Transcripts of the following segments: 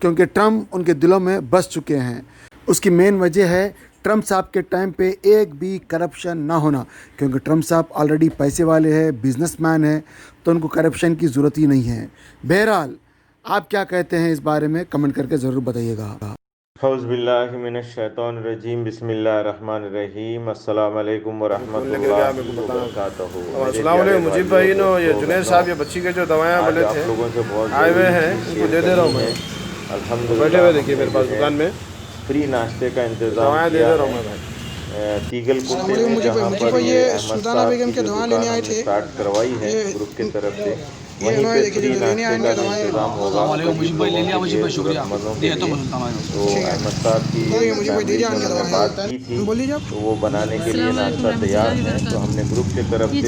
کیونکہ ٹرمپ ان کے دلوں میں بس چکے ہیں۔ اس کی مین وجہ ہے ٹرمپ صاحب کے ٹائم پہ ایک بھی کرپشن نہ ہونا، کیونکہ ٹرمپ صاحب آلریڈی پیسے والے ہیں، بزنس مین ہیں، تو ان کو کرپشن کی ضرورت ہی نہیں ہے۔ بہرحال آپ کیا کہتے ہیں اس بارے میں کمنٹ کر کے ضرور بتائیے گا۔ اعوذ باللہ من الشیطان الرجیم، بسم اللہ الرحمن الرحیم، السلام علیکم ورحمۃ اللہ وبرکاتہ۔ السلام علیکم مجیب بھائی، نو یہ جنید صاحب یہ بچی کے جو دوائیں بولے تھے آئے ہوئے ہیں، ان کو دے رہا ہوں میں۔ الحمدللہ بیٹھے ہوئے دیکھیے میرے پاس دکان میں فری ناشتے کا انتظام دوائیں دے کیا رہا ہوں ہے۔ میں بھائی۔ تیگل کوٹے میں جہاں پر یہ سلطانہ بیگم کے دکان ہم نے اسٹارٹ کروائی ہے گروپ کی طرف سے، وہیں پہ فری ناشتے کا بھی انتظام ہوگا۔ تو احمد صاحب کی فیملی سے انہوں نے بات کی تھی تو وہ بنانے کے لیے ناشتہ تیار ہے، تو ہم نے گروپ کی طرف سے ان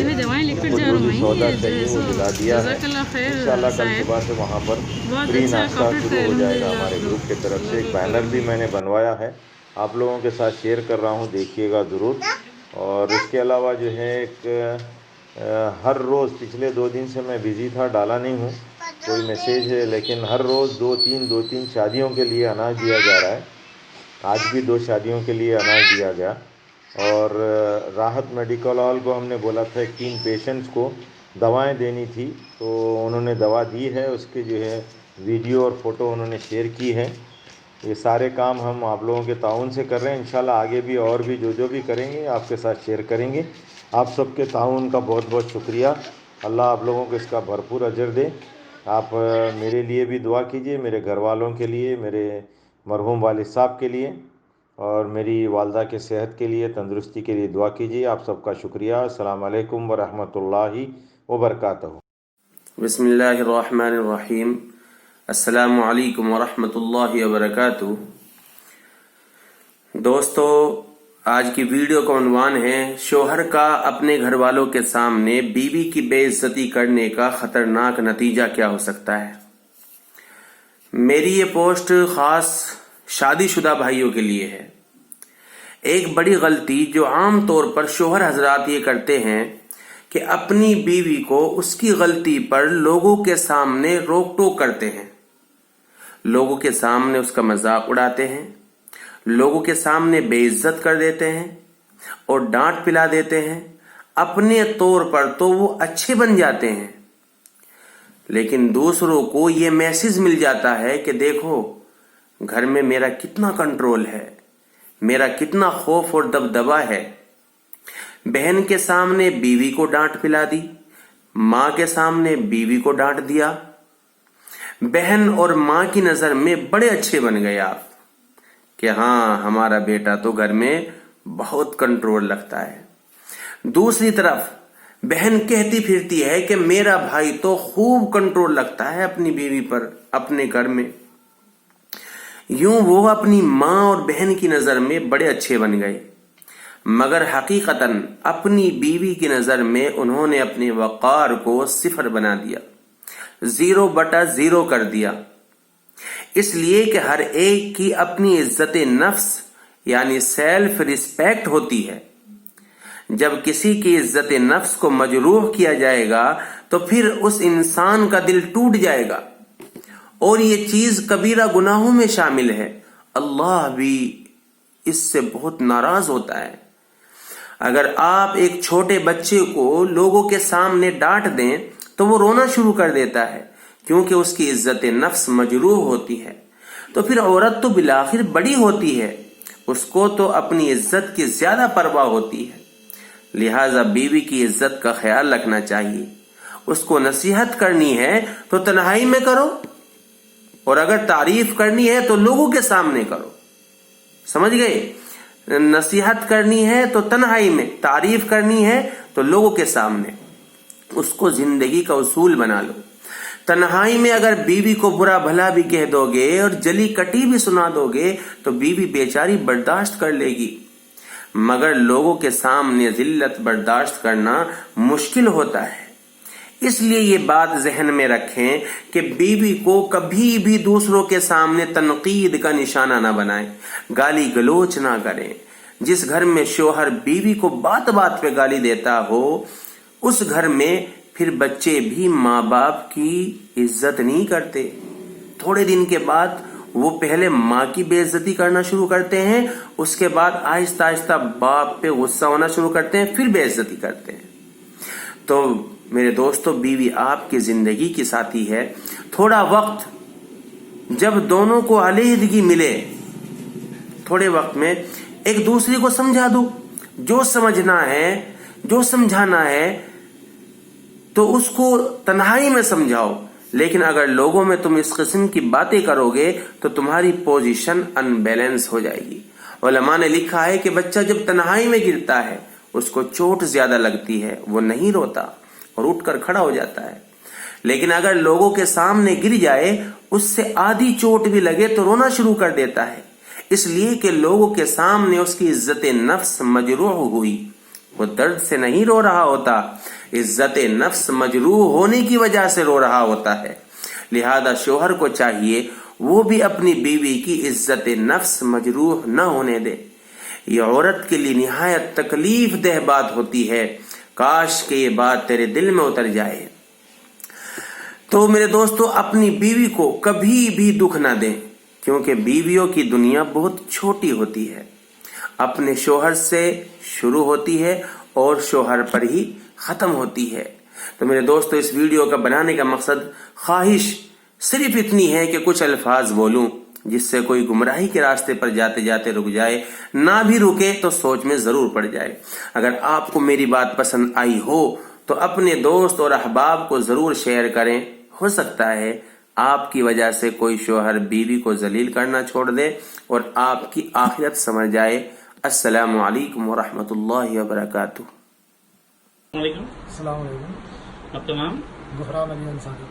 کو جو بھی سودا چاہیے وہ دلا دیا ہے۔ انشاءاللہ کل صبح سے وہاں پر فری ناشتہ شروع ہو جائے گا ہمارے گروپ کی طرف سے۔ ایک بینر بھی میں نے بنوایا ہے، آپ لوگوں کے ساتھ شیئر کر رہا ہوں، دیکھیے گا ضرور۔ اور اس کے علاوہ جو ہے ایک ہر روز پچھلے 2 دن سے میں بزی تھا، ڈالا نہیں ہوں کوئی میسیج ہے، لیکن ہر روز 2-3 شادیوں کے لیے اناج دیا جا رہا ہے۔ آج بھی 2 شادیوں کے لیے اناج دیا گیا۔ اور راحت میڈیکل ہال کو ہم نے بولا تھا 3 پیشنٹس کو دوائیں دینی تھی، تو انہوں نے دوا دی ہے، اس کے جو ہے ویڈیو اور فوٹو انہوں نے شیئر کی ہے۔ یہ سارے کام ہم آپ لوگوں کے تعاون سے کر رہے ہیں، انشاءاللہ آگے بھی اور بھی جو بھی کریں گے آپ کے ساتھ شیئر کریں گے۔ آپ سب کے تعاون کا بہت بہت شکریہ، اللہ آپ لوگوں کو اس کا بھرپور اجر دے۔ آپ میرے لیے بھی دعا کیجئے، میرے گھر والوں کے لیے، میرے مرحوم والد صاحب کے لیے، اور میری والدہ کے صحت کے لیے، تندرستی کے لیے دعا کیجئے۔ آپ سب کا شکریہ۔ السلام علیکم ورحمۃ اللہ وبرکاتہ۔ بسم اللہ الرحمن الرحیم، السلام علیکم ورحمۃ اللہ وبرکاتہ۔ دوستو، آج کی ویڈیو کا عنوان ہے شوہر کا اپنے گھر والوں کے سامنے بیوی کی بے عزتی کرنے کا خطرناک نتیجہ کیا ہو سکتا ہے۔ میری یہ پوسٹ خاص شادی شدہ بھائیوں کے لیے ہے۔ ایک بڑی غلطی جو عام طور پر شوہر حضرات یہ کرتے ہیں کہ اپنی بیوی کو اس کی غلطی پر لوگوں کے سامنے روک ٹوک کرتے ہیں، لوگوں کے سامنے اس کا مذاق اڑاتے ہیں، لوگوں کے سامنے بے عزت کر دیتے ہیں اور ڈانٹ پلا دیتے ہیں۔ اپنے طور پر تو وہ اچھے بن جاتے ہیں، لیکن دوسروں کو یہ میسج مل جاتا ہے کہ دیکھو گھر میں میرا کتنا کنٹرول ہے، میرا کتنا خوف اور دبدبا ہے۔ بہن کے سامنے بیوی کو ڈانٹ پلا دی، ماں کے سامنے بیوی کو ڈانٹ دیا، بہن اور ماں کی نظر میں بڑے اچھے بن گئے آپ کہ ہاں ہمارا بیٹا تو گھر میں بہت کنٹرول رکھتا ہے۔ دوسری طرف بہن کہتی پھرتی ہے کہ میرا بھائی تو خوب کنٹرول رکھتا ہے اپنی بیوی پر اپنے گھر میں۔ یوں وہ اپنی ماں اور بہن کی نظر میں بڑے اچھے بن گئے، مگر حقیقتاً اپنی بیوی کی نظر میں انہوں نے اپنے وقار کو 0 بنا دیا، 0/0 کر دیا۔ اس لیے کہ ہر ایک کی اپنی عزت نفس یعنی سیلف ریسپیکٹ ہوتی ہے۔ جب کسی کی عزت نفس کو مجروح کیا جائے گا تو پھر اس انسان کا دل ٹوٹ جائے گا، اور یہ چیز کبیرہ گناہوں میں شامل ہے۔ اللہ بھی اس سے بہت ناراض ہوتا ہے۔ اگر آپ ایک چھوٹے بچے کو لوگوں کے سامنے ڈانٹ دیں تو وہ رونا شروع کر دیتا ہے، کیونکہ اس کی عزت نفس مجروح ہوتی ہے۔ تو پھر عورت تو بالآخر بڑی ہوتی ہے، اس کو تو اپنی عزت کی زیادہ پرواہ ہوتی ہے، لہٰذا بیوی کی عزت کا خیال رکھنا چاہیے۔ اس کو نصیحت کرنی ہے تو تنہائی میں کرو، اور اگر تعریف کرنی ہے تو لوگوں کے سامنے کرو۔ سمجھ گئے؟ نصیحت کرنی ہے تو تنہائی میں، تعریف کرنی ہے تو لوگوں کے سامنے۔ اس کو زندگی کا اصول بنا لو۔ تنہائی میں اگر بیوی کو برا بھلا بھی کہہ دو گے اور جلی کٹی بھی سنا دو گے تو بیوی بیچاری برداشت کر لے گی، مگر لوگوں کے سامنے ذلت برداشت کرنا مشکل ہوتا ہے۔ اس لیے یہ بات ذہن میں رکھیں کہ بیوی کو کبھی بھی دوسروں کے سامنے تنقید کا نشانہ نہ بنائیں، گالی گلوچ نہ کریں۔ جس گھر میں شوہر بیوی کو بات بات پہ گالی دیتا ہو، اس گھر میں پھر بچے بھی ماں باپ کی عزت نہیں کرتے۔ تھوڑے دن کے بعد وہ پہلے ماں کی بے عزتی کرنا شروع کرتے ہیں، اس کے بعد آہستہ آہستہ باپ پہ غصہ ہونا شروع کرتے ہیں، پھر بے عزتی کرتے ہیں۔ تو میرے دوستو، بیوی آپ کی زندگی کی ساتھی ہے۔ تھوڑا وقت جب دونوں کو علیحدگی ملے، تھوڑے وقت میں ایک دوسرے کو سمجھا دو، جو سمجھنا ہے، جو سمجھانا ہے تو اس کو تنہائی میں سمجھاؤ، لیکن اگر لوگوں میں تم اس قسم کی باتیں کرو گے تو تمہاری پوزیشن ان بیلنس ہو جائے گی۔ علماء نے لکھا ہے کہ بچہ جب تنہائی میں گرتا ہے اس کو چوٹ زیادہ لگتی ہے، وہ نہیں روتا اور اٹھ کر کھڑا ہو جاتا ہے، لیکن اگر لوگوں کے سامنے گر جائے، اس سے آدھی چوٹ بھی لگے تو رونا شروع کر دیتا ہے، اس لیے کہ لوگوں کے سامنے اس کی عزت نفس مجروح ہوئی۔ وہ درد سے نہیں رو رہا ہوتا، عزت نفس مجروح ہونے کی وجہ سے رو رہا ہوتا ہے۔ لہذا شوہر کو چاہیے وہ بھی اپنی بیوی کی عزت نفس مجروح نہ ہونے دے۔ یہ عورت کے لیے نہایت تکلیف دہ بات ہوتی ہے، کاش کہ یہ بات تیرے دل میں اتر جائے۔ تو میرے دوستو، اپنی بیوی کو کبھی بھی دکھ نہ دیں، کیونکہ بیویوں کی دنیا بہت چھوٹی ہوتی ہے، اپنے شوہر سے شروع ہوتی ہے اور شوہر پر ہی ختم ہوتی ہے۔ تو میرے دوستو، اس ویڈیو کا بنانے کا مقصد، خواہش صرف اتنی ہے کہ کچھ الفاظ بولوں جس سے کوئی گمراہی کے راستے پر جاتے جاتے رک جائے، نہ بھی رکے تو سوچ میں ضرور پڑ جائے۔ اگر آپ کو میری بات پسند آئی ہو تو اپنے دوست اور احباب کو ضرور شیئر کریں، ہو سکتا ہے آپ کی وجہ سے کوئی شوہر بیوی کو ذلیل کرنا چھوڑ دے اور آپ کی آخرت سنور جائے۔ السلام علیکم ورحمۃ اللہ وبرکاتہ۔ السلام علیکم۔ آپ کا نام؟ غفران علی انصاری۔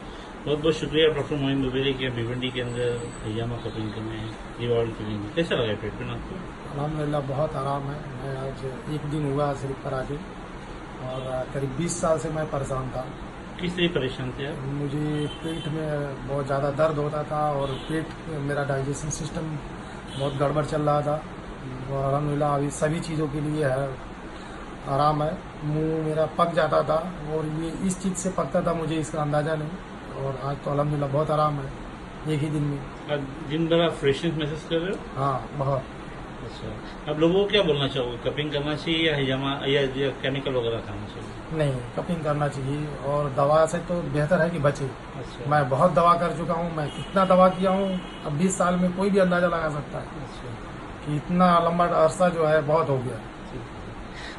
بہت بہت شکریہ ڈاکٹر معین زبیری کہ بھیونڈی کے اندر حجامہ کپنگ کرنے ریوارڈ فیلنگ میں کیسا لگا ٹریٹمنٹ آپ کو؟ الحمدللہ بہت آرام ہے۔ میں آج ایک دن ہوا صرف پر آ کے، اور قریب 20 سال سے میں پریشان تھا۔ کس طرح پریشان تھے آپ؟ مجھے پیٹ میں بہت زیادہ درد ہوتا تھا اور پیٹ میرا ڈائجیشن سسٹم بہت گڑبڑ چل رہا تھا، اور الحمدللہ ابھی سبھی چیزوں کے لیے ہے آرام ہے۔ منہ میرا پک جاتا تھا اور یہ اس چیز سے پکتا تھا مجھے اس کا اندازہ نہیں، اور آج تو الحمدللہ بہت آرام ہے ایک ہی دن میں۔ دن بھر آپ فریشنس محسوس کر رہے ہو؟ ہاں بہت۔ اچھا، اب لوگوں کو کیا بولنا چاہو گے؟ کپنگ کرنا چاہیے یا حجامہ یا کیمیکل وغیرہ کھانا چاہیے؟ نہیں، کپنگ کرنا چاہیے، اور دوا سے تو بہتر ہے کہ بچے۔ اچھا، میں بہت دوا کر چکا ہوں، میں کتنا دوا کیا ہوں اب 20 سال میں کوئی بھی اندازہ لگا سکتا ہے اچھا، کہ اتنا لمبا عرصہ جو ہے بہت ہو گیا۔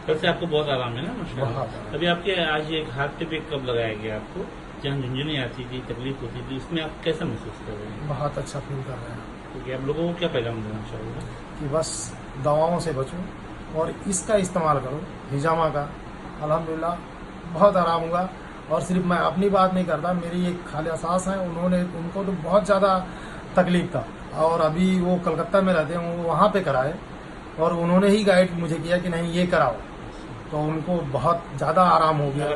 کل سے آپ کو بہت آرام ہے نا؟ بہت ماشاءاللہ۔ ابھی آپ کے آج ایک ہاتھ پہ کب لگایا گیا آپ کو؟ جہاں جھنجھنی آتی تھی، تکلیف ہوتی تھی، اس میں آپ کیسا محسوس کر رہے ہیں؟ بہت اچھا فیل کر رہے ہیں کیونکہ آپ لوگوں کو کیا پیغام دینا چاہو گے؟ کہ بس دواؤں سے بچو اور اس کا استعمال کرو، حجامہ کا۔ الحمدللہ بہت آرام ہوا، اور صرف میں اپنی بات نہیں کرتا، میری ایک خالہ ساس ہیں، ان کو تو بہت زیادہ تکلیف تھا، اور ابھی وہ کلکتہ میں رہتے ہیں، وہ وہاں پہ کرائے، اور انہوں نے ہی گائیڈ مجھے کیا کہ نہیں یہ کراؤ، تو ان کو بہت زیادہ آرام ہو گیا۔